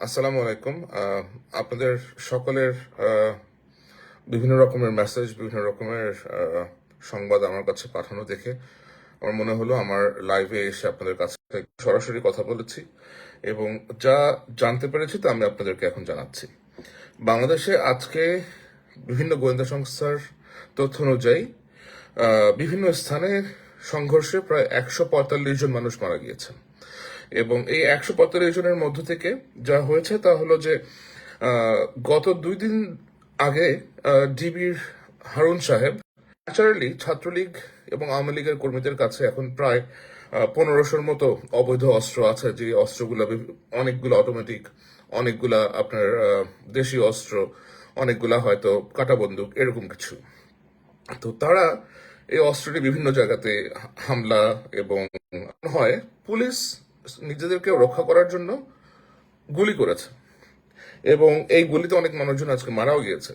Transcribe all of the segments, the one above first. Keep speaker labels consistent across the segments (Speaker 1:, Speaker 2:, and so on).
Speaker 1: আসসালামু আলাইকুম। আপনাদের সকলের বিভিন্ন রকমের মেসেজ, বিভিন্ন রকমের সংবাদ আমার কাছে পাঠানো দেখে আমার মনে হলো আমার লাইভে এসে আপনাদের কাছে সরাসরি কথা বলেছি এবং যা জানতে পেরেছি তা আমি আপনাদেরকে এখন জানাচ্ছি। বাংলাদেশে আজকে বিভিন্ন গোয়েন্দা সংস্থার তথ্য অনুযায়ী বিভিন্ন স্থানে সংঘর্ষে প্রায় 145 জন মানুষ মারা গিয়েছেন এবং এই 145 জনের মধ্য থেকে যা হয়েছে তা হলো যে গত 2 দিন আগে ডিবির হারুন সাহেব ন্যাচারালি ছাত্রলীগ এবং আওয়ামী লীগের কর্মীদের কাছে এখন প্রায় 1500-র মতো অবৈধ অস্ত্র আছে, যে অস্ত্রগুলো অনেকগুলো অটোমেটিক, অনেকগুলা আপনার দেশীয় অস্ত্র, অনেকগুলা হয়তো কাঁটা বন্দুক, এরকম কিছু। তো তারা এই অস্ত্রটি বিভিন্ন জায়গাতে হামলা এবং হয় পুলিশ নিজেদেরকে রক্ষা করার জন্য গুলি করেছে এবং এই গুলিতে অনেক মানুষজন আজকে মারাও গিয়েছে।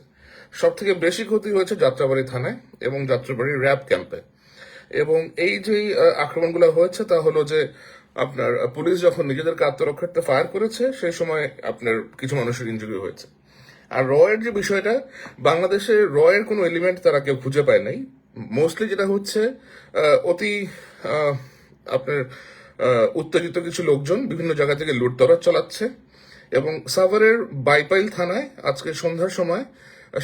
Speaker 1: সব থেকে বেশি ক্ষতি হয়েছে যাত্রাবাড়ি থানায় এবং যাত্রাবাড়ি র্যাব ক্যাম্পে। এবং এই যে আক্রমণগুলো হয়েছে তা হলো যে আপনার পুলিশ যখন নিজেদেরকে আত্মরক্ষার্থে ফায়ার করেছে সেই সময় আপনার কিছু মানুষের ইনজুরি হয়েছে। আর রয়ের যে বিষয়টা, বাংলাদেশে রয়ের কোনো এলিমেন্ট তারা কেউ খুঁজে পায় নাই। মোস্টলি যেটা হচ্ছে অতি আপনার উত্তেজিত কিছু লোকজন বিভিন্ন জায়গা থেকে লুটতরাজ চালাচ্ছে এবং সাভারের বাইপাইল থানায় আজকে সন্ধ্যার সময়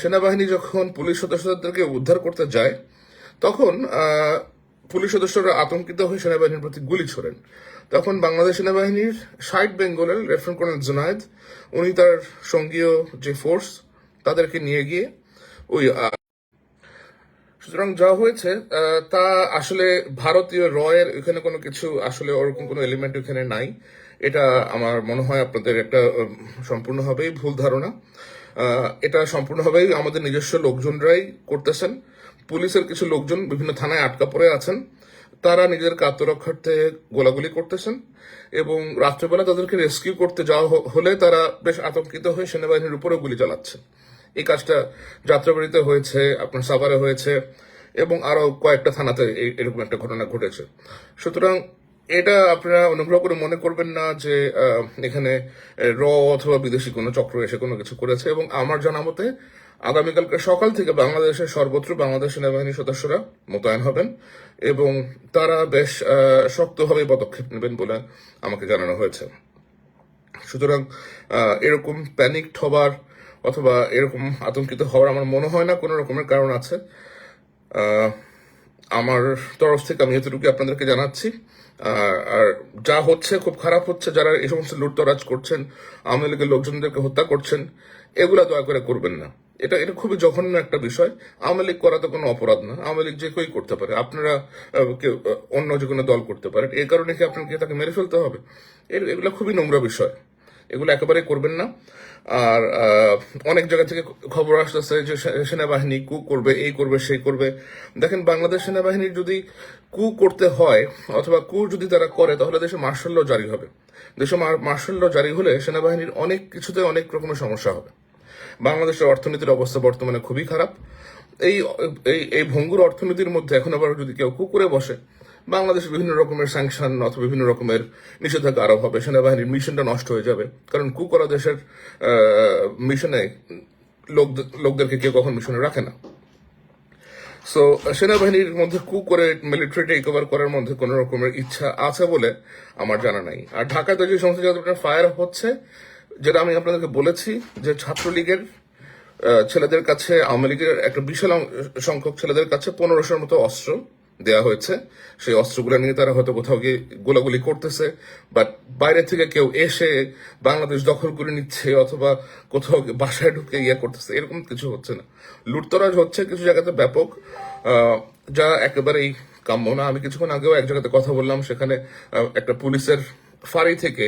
Speaker 1: সেনাবাহিনী যখন পুলিশ সদস্যদেরকে উদ্ধার করতে যায় তখন পুলিশ সদস্যরা আতঙ্কিত হয়ে সেনাবাহিনীর প্রতি গুলি ছোড়েন। তখন বাংলাদেশ সেনাবাহিনীর 60 বেঙ্গলের লেফটেন্যান্ট কর্নেল জুনায়েদ, উনি তার সঙ্গীয় যে ফোর্স তাদেরকে নিয়ে গিয়ে ওই সুতরাং যা হয়েছে তা আসলে ভারতীয় রয়ের এখানে কোনো কিছু আসলে ওরকম কোনো এলিমেন্ট এখানে নাই। এটা আমার মনে হয় আপনাদের একটা সম্পূর্ণভাবেই ভুল ধারণা। এটা সম্পূর্ণভাবেই আমাদের নিজস্ব লোকজনরাই করতেছেন। পুলিশের কিছু লোকজন বিভিন্ন থানায় আটকা পড়ে আছেন, তারা নিজেদেরকে আত্মরক্ষার্থে গোলাগুলি করতেছেন এবং রাত্রেবেলা তাদেরকে রেস্কিউ করতে যাওয়া হলে তারা বেশ আতঙ্কিত হয়ে সেনাবাহিনীর উপরেও গুলি চালাচ্ছে। এই কাজটা যাত্রাবাড়িতে হয়েছে, আপনার সাভারে হয়েছে এবং আরো কয়েকটা থানাতে এরকম একটা ঘটনা ঘটেছে। সুতরাং এটা আপনারা অনুগ্রহ করে মনে করবেন না যে এখানে অথবা বিদেশি কোনো চক্র এসে কোনো কিছু করেছে। এবং আমার জানা মতে আগামীকালকে সকাল থেকে বাংলাদেশের সর্বত্র বাংলাদেশ সেনাবাহিনীর সদস্যরা মোতায়েন হবেন এবং তারা বেশ শক্তভাবে পদক্ষেপ নেবেন বলে আমাকে জানানো হয়েছে। সুতরাং এরকম প্যানিকড হবার অথবা এরকম আতঙ্কিত হওয়ার আমার মনে হয় না কোনো রকমের কারণ আছে। আমার তরফ থেকে আমি এতটুকু আপনাদেরকে জানাচ্ছি। আর যা হচ্ছে খুব খারাপ হচ্ছে, যারা এই সমস্ত লুটতরাজ করছেন, আওয়ামী লীগের লোকজনদেরকে হত্যা করছেন, এগুলা দয়া করে করবেন না। এটা এটা খুবই জঘন্য একটা বিষয়। আওয়ামী লীগ করা তো কোনো অপরাধ না, আওয়ামী লীগ যে কেউই করতে পারে, আপনারা কেউ অন্য যে কোনো দল করতে পারেন, এই কারণে কি আপনাকে তাকে মেরে ফেলতে হবে? এগুলো খুবই নোংরা বিষয়, এগুলো একেবারে করবেন না। আর অনেক জায়গা থেকে খবর আসতেছে যে সেনাবাহিনী কু করবে, এই করবে, সেই করবে। দেখেন, বাংলাদেশ সেনাবাহিনীর যদি কু করতে হয় অথবা কু যদি তারা করে তাহলে দেশে মার্শাল ল জারি হবে। দেশে মার্শাল ল জারি হলে সেনাবাহিনীর অনেক কিছুতে অনেক রকমের সমস্যা হবে। বাংলাদেশের অর্থনীতির অবস্থা বর্তমানে খুবই খারাপ। এই এই ভঙ্গুর অর্থনীতির মধ্যে এখন আবার যদি কেউ কু করে বসে, বাংলাদেশে বিভিন্ন রকমের স্যাংশন অথবা বিভিন্ন রকমের নিষেধাজ্ঞা আরোপ হবে, সেনাবাহিনীর মিশনটা নষ্ট হয়ে যাবে। কারণ কু করা দেশের মিশনে লোকদেরকে কেউ কখন মিশনে রাখে না। সো সেনাবাহিনীর মধ্যে কু করে মিলিটারি টেক ওভার করার মধ্যে কোন রকমের ইচ্ছা আছে বলে আমার জানা নাই। আর ঢাকাতে যে সমস্ত জায়গায় ফায়ার হচ্ছে, যেটা আমি আপনাদেরকে বলেছি যে ছাত্রলীগের ছেলেদের কাছে, আওয়ামী লীগের একটা বিশাল সংখ্যক ছেলেদের কাছে 1500-র মতো অস্ত্র দেওয়া হয়েছে। সেই অস্ত্রগুলো নিয়ে তারা হয়তো কোথাও গিয়ে গোলাগুলি করতেছে, বাট বাইরে থেকে কেউ এসে বাংলাদেশ দখল করে নিচ্ছে অথবা কোথাও বাসায় ঢুকে ইয়ে করতেছে, এরকম কিছু হচ্ছে না। লুটতরাজ হচ্ছে কিছু জায়গাতে ব্যাপক, যা একেবারেই কাম্য না। আমি কিছুক্ষণ আগেও এক জায়গাতে কথা বললাম, সেখানে একটা পুলিশের ফাঁড়ি থেকে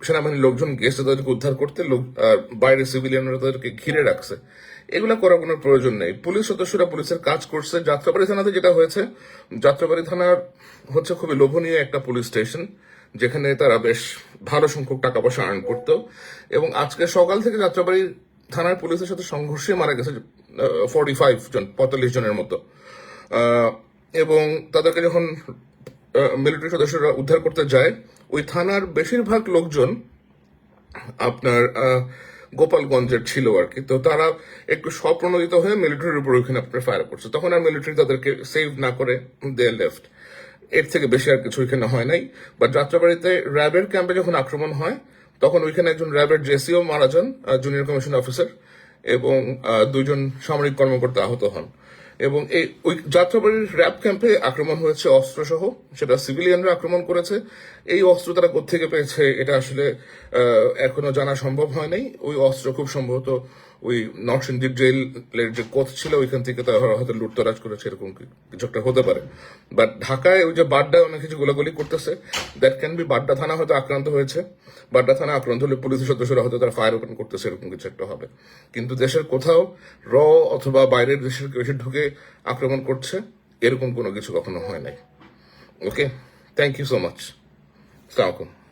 Speaker 1: সেনাবাহিনীর লোকজন গেছে তাদেরকে উদ্ধার করতে, বাইরে সিভিলিয়ানরা তাদেরকে ঘিরে রাখছে। এগুলা করার কোনো প্রয়োজন নেই। পুলিশ সদস্যরা পুলিশের কাজ করছে। যাত্রাবাড়ি থানাতে যেটা হয়েছে, যাত্রাবাড়ি থানার হচ্ছে খুবই লোভনীয় একটা পুলিশ স্টেশন, যেখানে তারা বেশ ভালো সংখ্যক টাকা পয়সা আর্ন করতো। এবং আজকে সকাল থেকে যাত্রাবাড়ি থানার পুলিশের সাথে সংঘর্ষে মারা গেছে 45 জনের মতো। এবং তাদেরকে যখন মিলিটারি সদস্যরা উদ্ধার করতে যায়, ওই থানার বেশিরভাগ লোকজন আপনার গোপালগঞ্জের ছিল আর কি। তো তারা একটু স্বপ্রণোদিত হয়ে মিলিটারির উপর ওইখানে আপনার ফায়ার করছে, তখন আর মিলিটারি তাদেরকে সেভ না করে দে লেফট। এর থেকে বেশি আর কিছু ওইখানে হয় নাই। বাট যাত্রাবাড়িতে র্যাবের ক্যাম্পে যখন আক্রমণ হয়, তখন ওইখানে একজন র্যাবের জেসিও মারা যান, জুনিয়র কমিশন অফিসার, এবং দুইজন সামরিক কর্মকর্তা আহত হন। এবং এই ওই যাত্রাবাড়ির র্যাব ক্যাম্পে আক্রমণ হয়েছে অস্ত্র সহ, সেটা সিভিলিয়ানরা আক্রমণ করেছে। এই অস্ত্র তারা কোত্থেকে পেয়েছে এটা আসলে এখনো জানা সম্ভব হয় নাই। ওই অস্ত্র খুব সম্ভবত ওই নরসিংদীর জেলের যে কোচ ছিল ওইখান থেকে তারা হয়তো লুটতরাজ করেছে, এরকম কিছু একটা হতে পারে। বাট ঢাকায় ওই যে বাড্ডায় অনেক কিছু গোলাগুলি করতেছে, দ্যাট ক্যান বি বাড্ডা থানা হয়তো আক্রান্ত হয়েছে। বাড্ডা থানা আক্রান্ত হলে পুলিশের সদস্যরা হয়তো তারা ফায়ার ওপেন করতেছে, এরকম কিছু একটা হবে। কিন্তু দেশের কোথাও র অথবা বাইরের দেশের কেউ এসে ঢুকে আক্রমণ করছে, এরকম কোনো কিছু কখনো হয় নাই। ওকে, থ্যাংক ইউ সো মাচ। আসসালামু আলাইকুম।